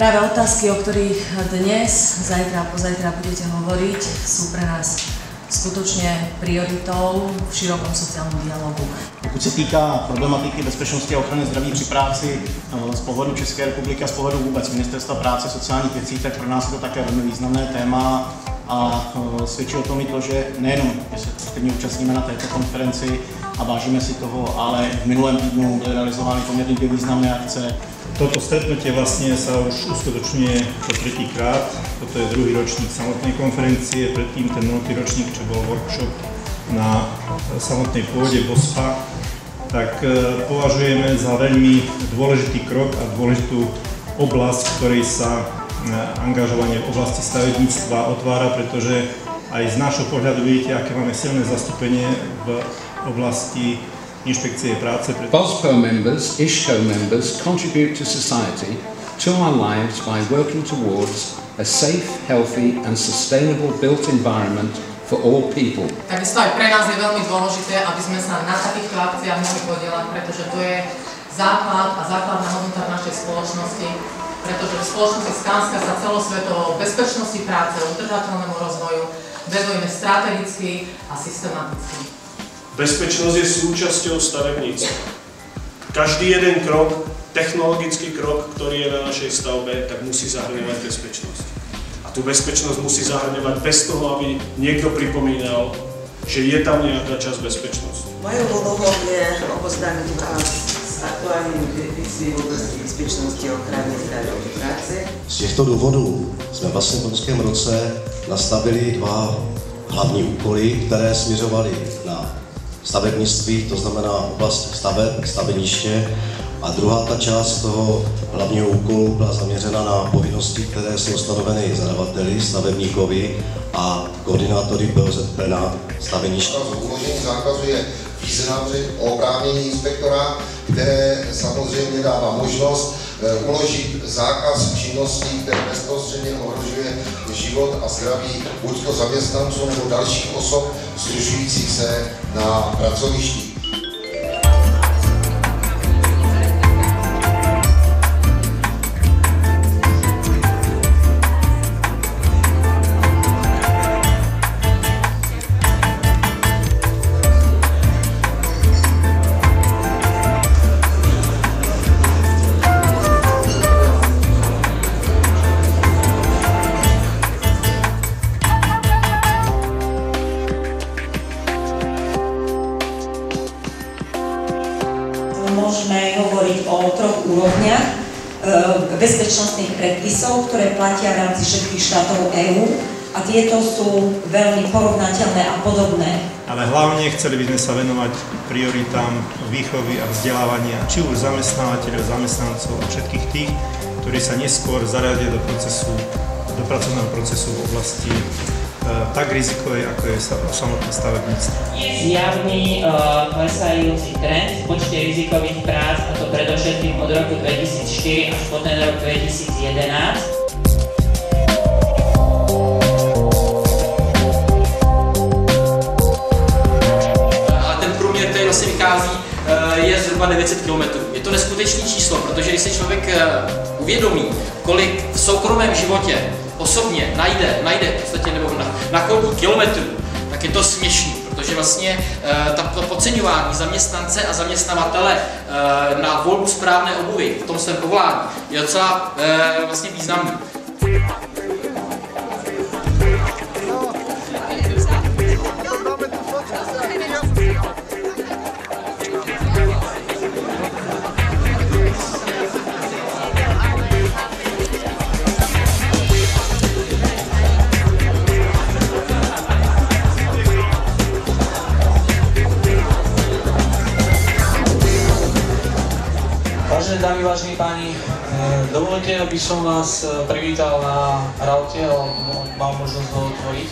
Práve otázky, o ktorých dnes, zajtra a pozajtra budete hovoriť, sú pre nás skutočně prioritou v širokom sociálním dialogu. Pokud se týká problematiky bezpečnosti a ochrany zdraví při práci z pohledu České republiky a z pohledu vůbec Ministerstva práce a sociálních věcí, tak pro nás je to také velmi významné téma a svědčí o tom i to, že nejenom, že se aktivně účastníme na této konferenci a vážíme si toho, ale v minulém týdnu byly realizovány poměrně dvě významné akce. Toto stretnutie vlastne sa už uskutočňuje po tretíkrát. Toto je druhý ročník samotnej konferencie, predtým ten minulý ročník, čo bol workshop na samotnej pôde BOSPA, tak považujeme za veľmi dôležitý krok a dôležitú oblasť, v ktorej sa angažovanie v oblasti stavebníctva otvára, pretože aj z nášho pohľadu vidíte, aké máme silné zastúpenie v oblasti Inšpekcie práce. BOSPO members, ISHCO members contribute to society, to our lives by working towards a safe, healthy and sustainable built environment for all people. Takisto aj pre nás je veľmi dôležité, aby sme sa na takýchto akciách mohli podieľať, pretože to je základ a základná hodnota v našej spoločnosti, pretože v spoločnosti Skanska sa celosvetovo bezpečnosti práce, udržateľnému rozvoju vedujeme strategicky a systematicky. Bezpečnosť je súčasťou stavebníctva. Každý jeden krok, technologický krok, ktorý je na našej stavbe, tak musí zahrňovať bezpečnosť. A tú bezpečnosť musí zahrňovať bez toho, aby niekto pripomínal, že je tam nejaká časť bezpečnosti. Mojou úlohou je oboznámiť vás s aktuálnymi výzvy v oblasti bezpečnosti a ochrany zdravia při práci. Z těchto důvodů jsme vlastně v loňském roce nastavili dva hlavní úkoly, které směřovaly na stavebnictví, to znamená oblast staveb, staveniště, a druhá ta část toho hlavního úkolu byla zaměřena na povinnosti, které jsou stanoveny zadavateli, stavebníkovi a koordinátory BOZP na staveništi. Uložení zákazu je význam o oprávnění inspektora, které samozřejmě dává možnost uložit zákaz činností, které bezprostředně ohrožuje život a zdraví buď to zaměstnanců nebo dalších osob združujících se na pracovišti. Môžeme hovoriť o troch úrovniach bezpečnostných predpisov, ktoré platia v rámci všetkých štátov EÚ a tieto sú veľmi porovnateľné a podobné. Ale hlavne chceli by sme sa venovať prioritám výchovy a vzdelávania, či už zamestnávateľov, zamestnancov a všetkých tých, ktorí sa neskôr zaradia do pracovného procesu v oblasti tak rizikovej, ako je samotné stavebníctvo. Je zjavný klesajúci trend v počte rizikových prác, a to predovšetkým od roku 2004 až po ten rok 2011. A ten průměr, který vlastně vychází, je zhruba 900 km. Je to neskutečné číslo, protože když si člověk uvědomí, kolik v soukromém životě osobně najde v podstatě nebo na kolik kilometrů, tak je to směšný, protože vlastně to podceňování zaměstnance a zaměstnavatele na volbu správné obuvy v tom svém povolání je docela vlastně významný. Vážené dámy, vážení páni, dovolte, aby som vás privítal na raute a mal možnosť ho otvoriť.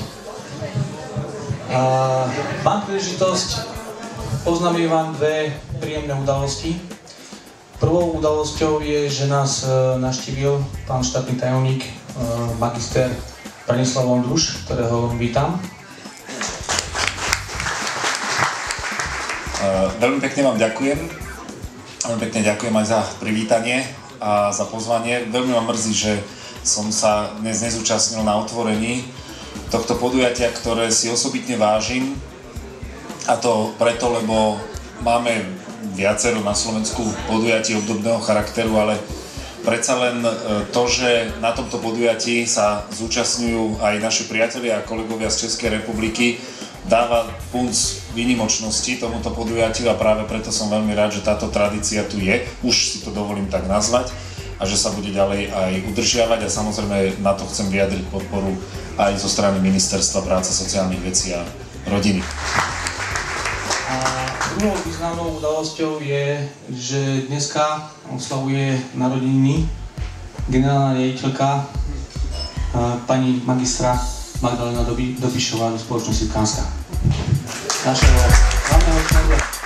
Mám príležitosť oznámiť vám dve príjemné udalosti. Prvou udalosťou je, že nás navštívil pán štátny tajomník, magister Branislav Ondruš, ktorého vítam. Veľmi pekne vám ďakujem. Veľmi pekne ďakujem aj za privítanie. a za pozvanie. Veľmi ma mrzí, že som sa dnes nezúčastnil na otvorení tohto podujatia, ktoré si osobitne vážim. A to preto, lebo máme viacero na Slovensku podujatí obdobného charakteru, ale predsa len to, že na tomto podujatí sa zúčastňujú aj naši priatelia a kolegovia z Českej republiky, dáva punc výnimočnosti tomuto podujatiu a práve preto som veľmi rád, že táto tradícia tu je, už si to dovolím tak nazvať, a že sa bude ďalej aj udržiavať a samozrejme na to chcem vyjadriť podporu aj zo strany Ministerstva práce, sociálnych vecí a rodiny. A druhou významnou udalosťou je, že dneska oslavuje narodeniny generálna riaditeľka pani magistra Magdalena Dobišová do spoločnosti Skanska. Našeho hlavného člena